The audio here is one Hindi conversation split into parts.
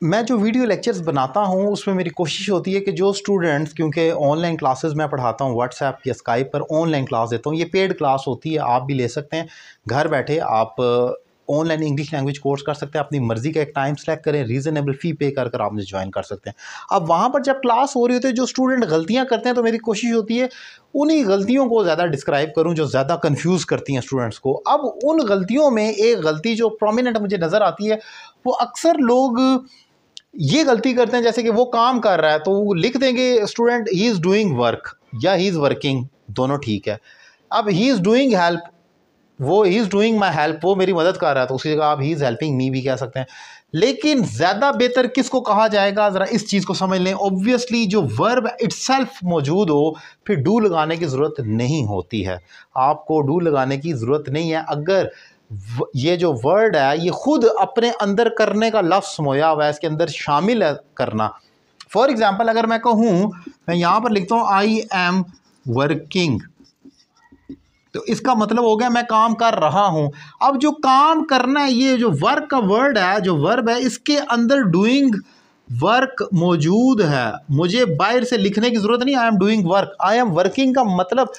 मैं जो वीडियो लेक्चर्स बनाता हूँ उसमें मेरी कोशिश होती है कि जो स्टूडेंट्स, क्योंकि ऑनलाइन क्लासेस मैं पढ़ाता हूँ व्हाट्सएप या स्काइप पर ऑनलाइन क्लास देता हूँ, ये पेड क्लास होती है, आप भी ले सकते हैं। घर बैठे आप ऑनलाइन इंग्लिश लैंग्वेज कोर्स कर सकते हैं, अपनी मर्ज़ी का एक टाइम सेलेक्ट करें, रीज़नेबल फ़ी पे कर कर आपने ज्वाइन कर सकते हैं। अब वहाँ पर जब क्लास हो रही होती है, जो स्टूडेंट गलतियाँ करते हैं, तो मेरी कोशिश होती है उन्हीं गलतियों को ज़्यादा डिस्क्राइब करूँ जो ज़्यादा कन्फ्यूज़ करती हैं स्टूडेंट्स को। अब उन गलतियों में एक गलती जो प्रोमिनेंट मुझे नज़र आती है, वो अक्सर लोग ये गलती करते हैं, जैसे कि वो काम कर रहा है तो वो लिख देंगे student he is doing work या ही इज़ वर्किंग, दोनों ठीक है। अब ही इज़ डूइंग हेल्प, वो ही इज़ डूइंग माई हेल्प, वो मेरी मदद कर रहा है, तो उसकी जगह आप ही इज़ हेल्पिंग मी भी कह सकते हैं। लेकिन ज़्यादा बेहतर किसको कहा जाएगा, ज़रा इस चीज़ को समझ लें। ऑब्वियसली जो वर्ब इटसेल्फ मौजूद हो, फिर डू लगाने की ज़रूरत नहीं होती है, आपको डू लगाने की ज़रूरत नहीं है। अगर ये जो वर्ड है ये खुद अपने अंदर करने का लफ्ज़ समोया हुआ है, इसके अंदर शामिल है करना। फॉर एग्ज़ाम्पल अगर मैं कहूँ, मैं यहाँ पर लिखता हूँ आई एम वर्किंग, तो इसका मतलब हो गया मैं काम कर रहा हूँ। अब जो काम करना है, ये जो वर्क का वर्ड है, जो वर्ब है, इसके अंदर डूइंग वर्क मौजूद है। मुझे बाहर से लिखने की ज़रूरत नहीं, I am doing work. I am working का मतलब,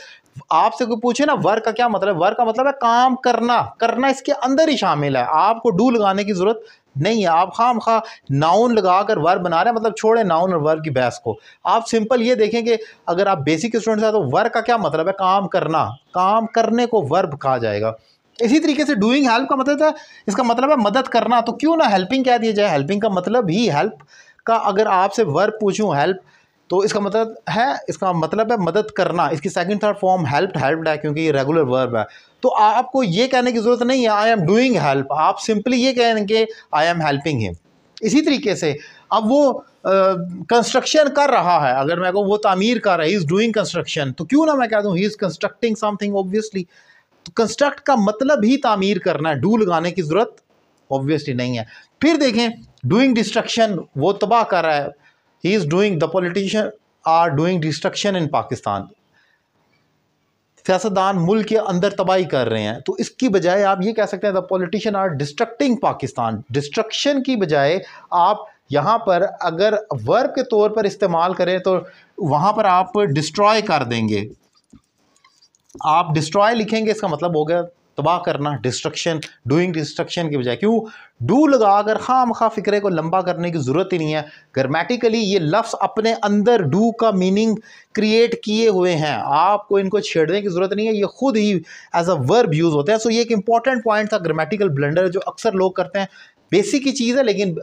आपसे कोई पूछे ना वर्क का क्या मतलब, वर्क का मतलब है काम करना, करना इसके अंदर ही शामिल है, आपको डू लगाने की ज़रूरत नहीं है। आप खाम नाउन लगाकर वर्ब बना रहे हैं, मतलब छोड़े नाउन और वर्ब की बहस को। आप सिंपल ये देखें कि अगर आप बेसिक स्टूडेंट्स हैं तो वर्क का क्या मतलब है, काम करना, काम करने को वर्ब कहा जाएगा। इसी तरीके से डूइंग हेल्प का मतलब है, इसका मतलब है मदद करना, तो क्यों ना हेल्पिंग कह दिया जाए। हेल्पिंग का मतलब ही हेल्प का, अगर आपसे वर्ब पूछूं हेल्प, तो इसका मतलब है, इसका मतलब है मदद करना। इसकी second third form helped, helped है क्योंकि ये रेगुलर वर्ब है। तो आपको ये कहने की ज़रूरत नहीं है आई एम डूइंग हेल्प, आप सिंपली ये कहेंगे आई एम हेल्पिंग हिम। इसी तरीके से अब वो कंस्ट्रक्शन कर रहा है, अगर मैं कहूँ वो तामीर कर रहा है, ही इज़ डूइंग कंस्ट्रक्शन, तो क्यों ना मैं कह दूँ he is constructing something. Obviously तो कंस्ट्रक्ट का मतलब ही तामीर करना है, डू लगाने की ज़रूरत ऑब्वियसली नहीं है। फिर देखें डूइंग डिस्ट्रक्शन, वो तबाह कर रहा है, he is doing, the politician are doing destruction in Pakistan, सियासतदान मुल्क के अंदर तबाही कर रहे हैं। तो इसकी बजाय आप ये कह सकते हैं the politician are destructing Pakistan. Destruction की बजाय आप यहाँ पर अगर वर्ब के तौर पर इस्तेमाल करें तो वहाँ पर आप डिस्ट्रॉय कर देंगे, आप डिस्ट्रॉय लिखेंगे, इसका मतलब हो गया तबाह करना, डिस्ट्रक्शन। डूइंग डिस्ट्रक्शन की बजाय क्यों डू लगाकर खामखा फ़िक्रे को लंबा करने की ज़रूरत ही नहीं है। ग्रामेटिकली ये लफ्ज़ अपने अंदर डू का मीनिंग क्रिएट किए हुए हैं, आपको इनको छेड़ने की ज़रूरत नहीं है, ये खुद ही एज अ वर्ब यूज़ होते हैं। सो ये एक इंपॉर्टेंट पॉइंट था, ग्रामेटिकल ब्लंडर जो अक्सर लोग करते हैं। बेसिक ही चीज़ है, लेकिन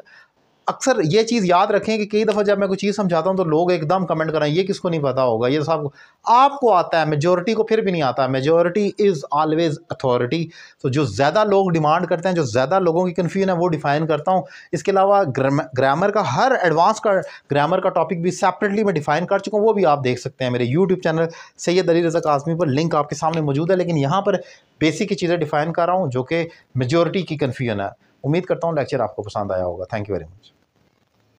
अक्सर ये चीज़ याद रखें कि कई दफ़ा जब मैं कोई चीज़ समझाता हूँ तो लोग एकदम कमेंट करें ये किसको नहीं पता होगा, ये सब आपको आता है, मेजॉरिटी को फिर भी नहीं आता। Majority is always authority. तो जो ज़्यादा लोग डिमांड करते हैं, जो ज़्यादा लोगों की कन्फ्यूजन है, वो डिफ़ाइन करता हूँ। इसके अलावा ग्रामर का हर एडवांस का ग्रामर का टॉपिक भी सेपरेटली मैं डिफ़ाइन कर चुका हूँ, वो भी आप देख सकते हैं मेरे यूट्यूब चैनल सैयद अली रज़ा काज़मी पर, लिंक आपके सामने मौजूद है। लेकिन यहाँ पर बेसिक की चीज़ें डिफ़ाइन कर रहा हूँ जो कि मेजॉरिटी की कन्फ्यूजन है। उम्मीद करता हूँ लेक्चर आपको पसंद आया होगा। Thank you very much.